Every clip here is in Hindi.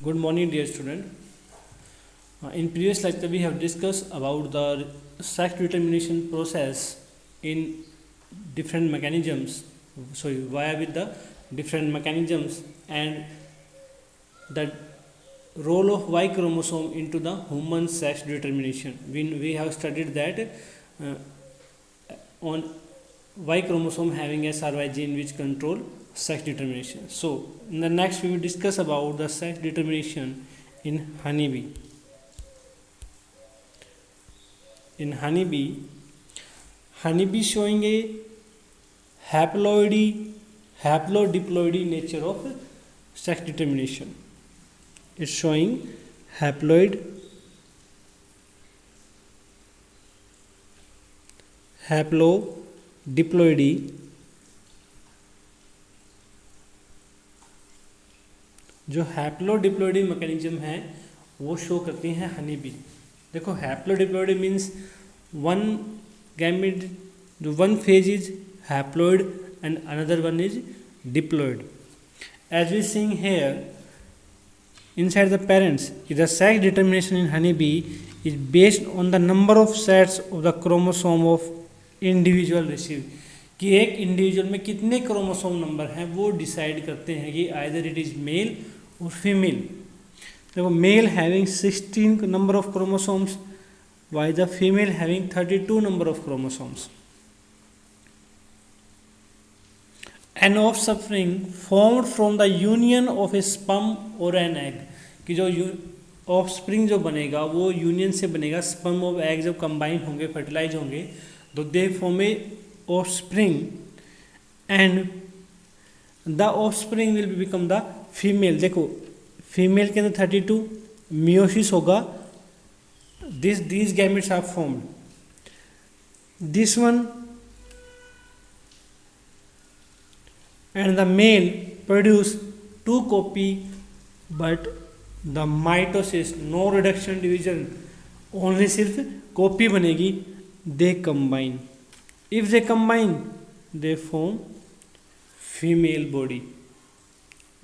Good morning, dear student. In previous lecture, we have discussed about the sex determination process in different mechanisms. So, via with the different mechanisms and the role of Y chromosome into the human sex determination. We have studied that on Y chromosome having SRY gene which control sex determination. So, in the next we will discuss about the sex determination in honeybee. In honeybee showing a haplodiploidy nature of sex determination. It's showing haplodiploidy जो हैप्लोडिप्लॉइडी मैकेनिज्म है वो शो करती हैं हनी बी. देखो हैप्लोडिप्लॉइडी मीन्स वन गैमेट, जो one phase is haploid and another one is diploid. As we seeing here inside the parents, the sex determination in honeybee is based on the number of sets of the chromosome of individual receive. कि एक इंडिविजुअल में कितने क्रोमोसोम नंबर हैं वो डिसाइड करते हैं कि आइदर इट इज मेल और फीमेल. देखो male having 16 number of chromosomes while the female having 32 number of chromosomes. An offspring formed from the union of a sperm or an egg, कि जो ऑफस्प्रिंग जो बनेगा वो यूनियन से बनेगा. स्पर्म और एग जब कंबाइन होंगे, फर्टिलाइज होंगे, तो they form A offspring and the offspring will become the female. देखो फीमेल के अंदर 32 मियोसिस होगा. these gametes are formed. This one and the male produce 2 copy, but the mitosis, no reduction division, only सिर्फ कॉपी बनेगी. they combine. If they combine, they form female body.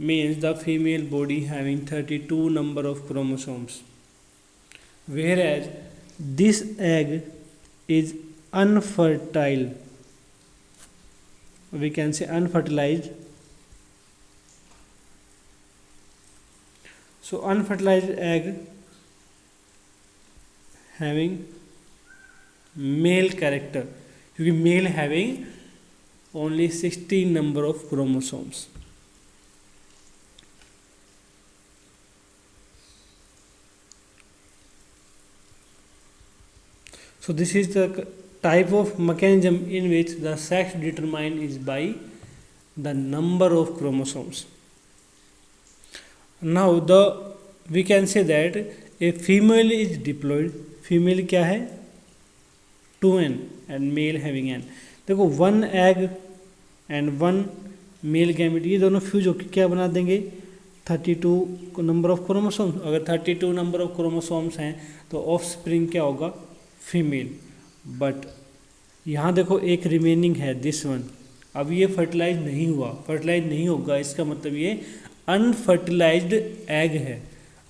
Means the female body having 32 number of chromosomes. Whereas this egg is unfertile, we can say unfertilized. So unfertilized egg having male character, क्योंकि male having only 16 number of chromosomes. So this is the type of mechanism in which the sex determined is by the number of chromosomes. Now we can say that a female is diploid. female क्या है 2n and male having n. देखो 1 egg and 1 male gamete ये दोनों फ्यूज होकर क्या बना देंगे 32 नंबर ऑफ क्रोमोसोम्स. अगर 32 नंबर ऑफ क्रोमोसोम्स हैं तो ऑफ स्प्रिंग क्या होगा फीमेल. बट यहाँ देखो एक रिमेनिंग है दिस वन. अब ये फर्टिलाइज नहीं हुआ, फर्टिलाइज नहीं होगा, इसका मतलब ये अनफर्टिलाइज्ड एग है.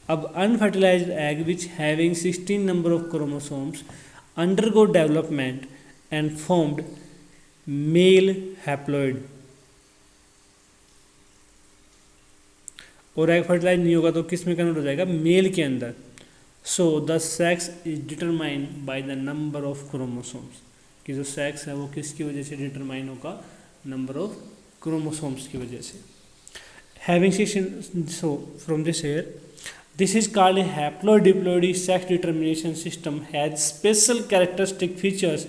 अब unfertilized egg which having 16 number of chromosomes undergo development and formed male haploid. और एग फर्टिलाइज नहीं होगा तो किस में कन्वर्ट हो जाएगा मेल के अंदर. So the sex is determined by the number of chromosomes. कि जो सेक्स है वो किसकी वजह से डिटरमाइन होगा नंबर ऑफ क्रोमोसोम्स की वजह से. Having 16, so from this here, this is called a haplodiploidy sex determination system has special characteristic features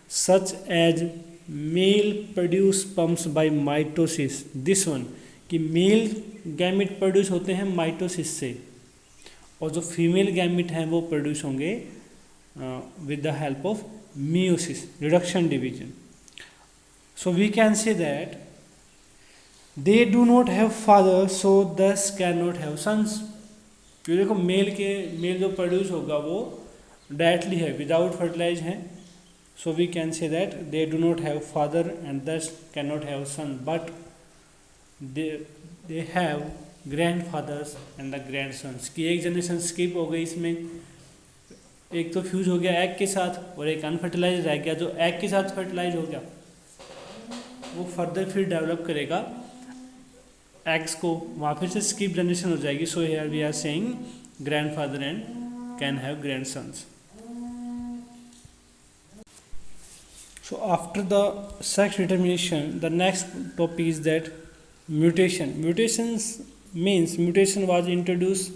such as male produce sperms by mitosis. This one कि मेल गैमेट प्रोड्यूस होते हैं माइटोसिस से और जो फीमेल गैमेट हैं वो प्रोड्यूस होंगे with the help of meiosis, reduction division. So we can say that they do not have father so thus can not have sons. तो देखो मेल जो प्रोड्यूस होगा वो डायरेक्टली है विदाउट फर्टिलाइज है. So we can say that they do not have father and this can not have son, but they have grandfathers and the grandsons, कि एक जनरेशन स्किप हो गई इसमें, एक तो फ्यूज हो गया एग के साथ और एक अनफर्टिलाइज रह गया, जो एग के साथ फर्टिलाइज हो गया वो फर्दर फिर डेवलप करेगा एग्स को, वहाँ फिर से स्किप जनरेशन हो जाएगी. So here we are saying grandfather and can have grandsons. So after the sex determination, the next topic is that mutation. Mutations means mutation was introduced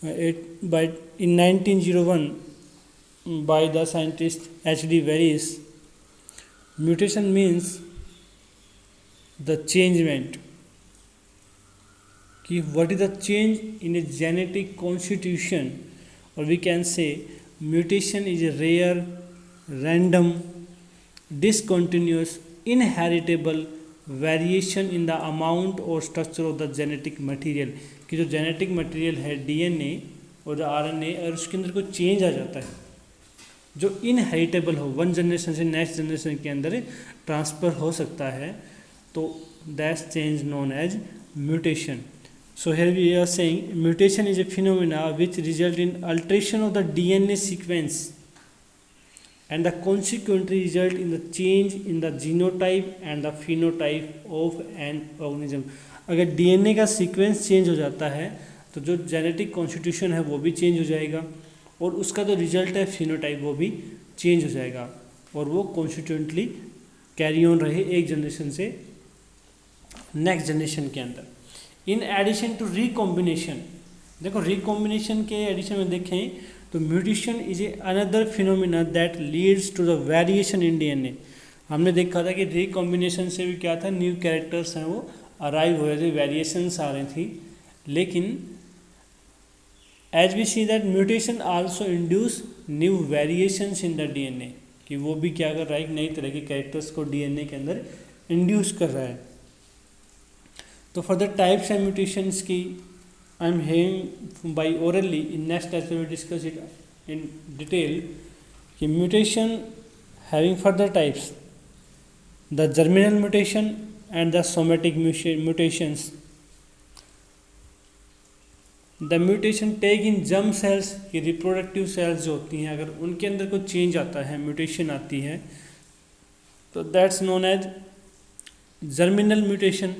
in 1901 by the scientist H.D. Varese. Mutation means the changement. What is the change in a genetic constitution, or we can say mutation is a rare, random, discontinuous, inheritable variation in the amount or structure of the genetic material, कि जो जेनेटिक मटेरियल है डीएनए और आरएनए, और उसके अंदर कोई चेंज आ जाता है जो इनहेरिटेबल हो, वन जनरेशन से नेक्स्ट जनरेशन के अंदर ट्रांसफ़र हो सकता है, तो that's change known as mutation. So here we are saying mutation is a phenomena which result in alteration of the DNA sequence and the consequent result in the change in the genotype and the phenotype of an organism. अगर DNA का सीक्वेंस चेंज हो जाता है तो जो जेनेटिक कॉन्स्टिट्यूशन है वो भी चेंज हो जाएगा, और उसका जो रिजल्ट है फिनोटाइप वो भी चेंज हो जाएगा, और वो कॉन्स्टिट्यूंटली कैरी ऑन रहे एक जनरेशन से नेक्स्ट जनरेशन के अंदर. इन एडिशन टू रिकॉम्बिनेशन, देखो रिकॉम्बिनेशन के एडिशन में देखें तो mutation is a another phenomena that leads to the variation in DNA. हमने देखा था कि रिकॉम्बिनेशन से भी क्या था, न्यू कैरेक्टर्स हैं वो अराइव हो रहे थे, वेरिएशंस आ रही थी, लेकिन as we see that mutation also induce new variations in the DNA, कि वो भी क्या कर रहा है, एक नई तरह के कैरेक्टर्स को डीएनए के अंदर इंड्यूस कर रहा है. तो for the types and mutations की I am hearing by orally, in next class में डिस्कस इट इन डिटेल, कि mutation having further types, the germinal mutation and the somatic mutations. The mutation take in germ cells, की रिप्रोडक्टिव सेल्स जो होती हैं अगर उनके अंदर कोई चेंज आता है, म्यूटेशन आती है, तो that's known as germinal mutation.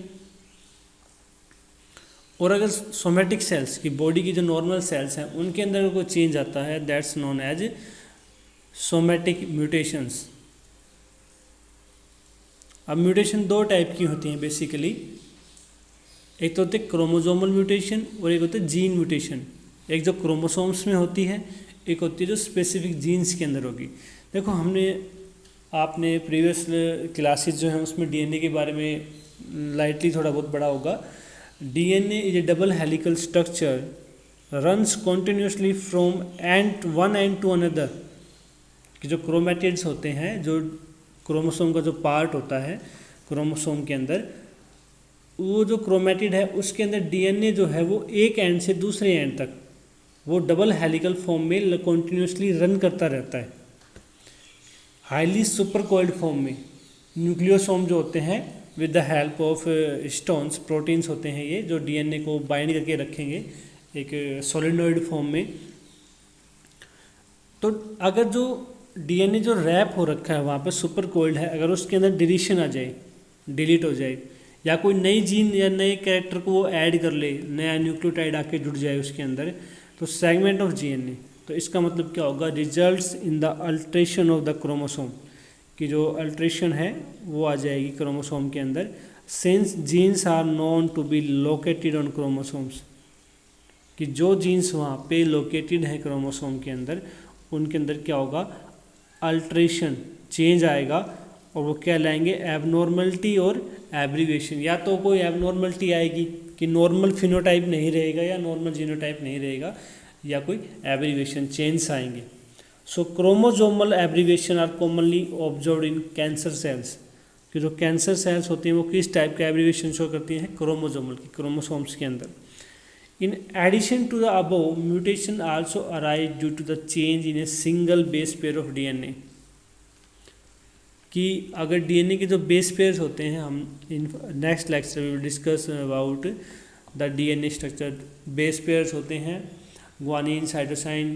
और अगर सोमेटिक सेल्स की बॉडी की जो नॉर्मल सेल्स हैं उनके अंदर कोई चेंज आता है, that's known as somatic mutations. अब म्यूटेशन दो टाइप की होती हैं बेसिकली, एक तो होते क्रोमोजोमल म्यूटेशन और एक होते जीन म्यूटेशन. एक जो क्रोमोसोम्स में होती है, एक होती है जो स्पेसिफिक जीन्स के अंदर होगी. देखो आपने प्रीवियस क्लासेस जो हैं उसमें डीएनए के बारे में लाइटली थोड़ा बहुत पढ़ा होगा. DNA is a double helical structure, runs continuously from one end to another. कि जो क्रोमेटिड्स होते हैं, जो क्रोमोसोम का जो पार्ट होता है क्रोमोसोम के अंदर, वो जो क्रोमेटिड है उसके अंदर DNA जो है वो एक एंड से दूसरे एंड तक वो डबल हेलिकल फॉर्म में कॉन्टिन्यूसली रन करता रहता है, हाईली सुपरकोइल्ड फॉर्म में. न्यूक्लियोसोम जो होते हैं with the help of stones, proteins होते हैं ये जो डीएनए को बाइंड करके रखेंगे एक सोलिनॉइड फॉर्म में. तो अगर जो डीएनए जो रैप हो रखा है वहाँ पर सुपर कोइल्ड है, अगर उसके अंदर डिलीशन आ जाए, डिलीट हो जाए, या कोई नई जीन या नए कैरेक्टर को वो ऐड कर ले, नया न्यूक्लियोटाइड आके जुड़ जाए उसके अंदर, तो सेगमेंट ऑफ डीएनए. तो इसका मतलब क्या होगा, results in the alteration of the chromosome, कि जो अल्ट्रेशन है वो आ जाएगी क्रोमोसोम के अंदर. Since genes are known to be located on chromosomes, कि जो जीन्स वहाँ पे लोकेटेड है क्रोमोसोम के अंदर, उनके अंदर क्या होगा, अल्ट्रेशन, चेंज आएगा, और वो क्या लाएंगे, एबनॉर्मलिटी और एब्रीवेशन. या तो कोई एबनॉर्मलिटी आएगी कि नॉर्मल फिनोटाइप नहीं रहेगा या नॉर्मल जीनोटाइप नहीं रहेगा, या कोई एब्रीवेशन चेंज आएंगे. So chromosomal abbreviation are commonly observed in cancer cells, कि जो कैंसर सेल्स होती हैं वो किस टाइप के एब्रीवेशन शो करती हैं, क्रोमोजोमल की, क्रोमोसोम्स के अंदर. In addition to the above, mutation also arise due to the change in a single base pair of DNA, कि अगर डीएनए के जो बेस पेयर्स होते हैं, हम इन नेक्स्ट लेक्चर में discuss about the DNA structure. Base pairs होते हैं ग्वानिन, साइटोसाइन,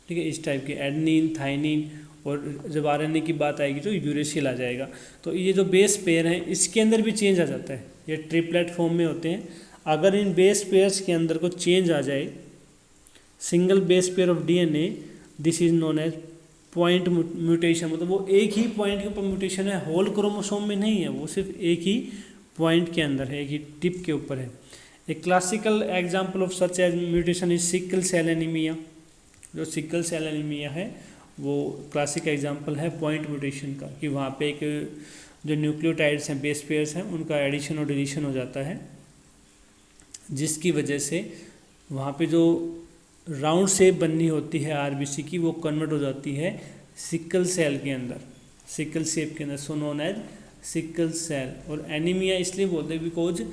ठीक है, इस टाइप के, एडेनिन, थाइनिन, और जब आरएनए की बात आएगी तो यूरेसिल आ जाएगा। तो ये जो बेस पेयर हैं इसके अंदर भी चेंज आ जाता है, ये ट्रिपलेट फॉर्म में होते हैं। अगर इन बेस पेयर्स के अंदर को चेंज आ जाए, single base pair of DNA, this is known as point mutation, मतलब वो एक ही पॉइंट के ऊपर म्यूटेशन है, होल क्रोमोसोम में नहीं है, वो सिर्फ एक ही पॉइंट के अंदर है, एक ही टिप के ऊपर है। A classical example of such as mutation is sickle cell anaemia. जो सिकल सेल एनीमिया है वो क्लासिक एग्जाम्पल है पॉइंट म्यूटेशन का, कि वहाँ पे एक जो न्यूक्लियोटाइड्स हैं, बेस पेयर्स हैं, उनका एडिशन और डिलीशन हो जाता है, जिसकी वजह से वहाँ पे जो राउंड शेप बननी होती है आरबीसी की, वो कन्वर्ट हो जाती है सिकल सेल के अंदर, सिकल शेप के अंदर, so known as sickle cell. और एनीमिया इसलिए बोलते हैं because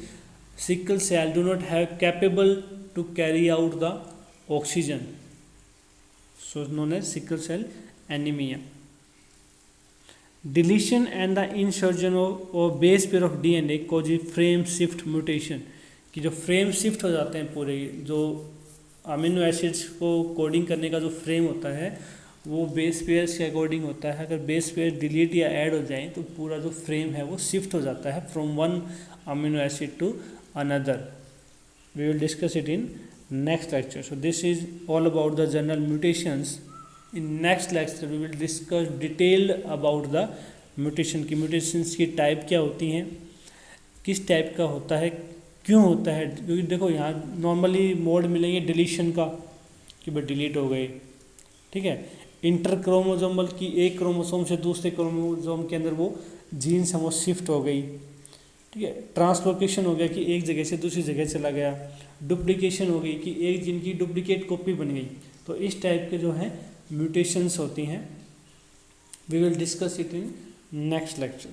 sickle cell do not have capable to carry out the oxygen, so known as sickle cell anaemia. Deletion and the insertion of base pair of DNA cause frame shift mutation, कि जो फ्रेम शिफ्ट हो जाते हैं पूरे, जो अमीनो एसिड्स को कोडिंग करने का जो फ्रेम होता है वो बेस पेयर्स के अकॉर्डिंग होता है। अगर बेस पेयर डिलीट या ऐड हो जाए तो पूरा जो फ्रेम है वो शिफ्ट हो जाता है from one amino acid to another. We will discuss it in next lecture. So this is all about the general mutations. In next lecture we will discuss detailed about the mutation की, म्यूटेशंस की टाइप क्या होती हैं, किस टाइप का होता है, क्यों होता है। क्योंकि देखो यहाँ नॉर्मली मोड मिलेंगे डिलीशन का, कि भाई डिलीट हो गए, ठीक है। इंटर क्रोमोजोमल की एक क्रोमोसोम से दूसरे क्रोमोसोम के अंदर वो जीन्स है वो शिफ्ट हो गई, ठीक है। ट्रांसलोकेशन हो गया कि एक जगह से दूसरी जगह चला गया। डुप्लीकेशन हो गई कि एक जीन की डुप्लीकेट कॉपी बन गई। तो इस टाइप के जो है म्यूटेशंस होती हैं। We will discuss it in next lecture.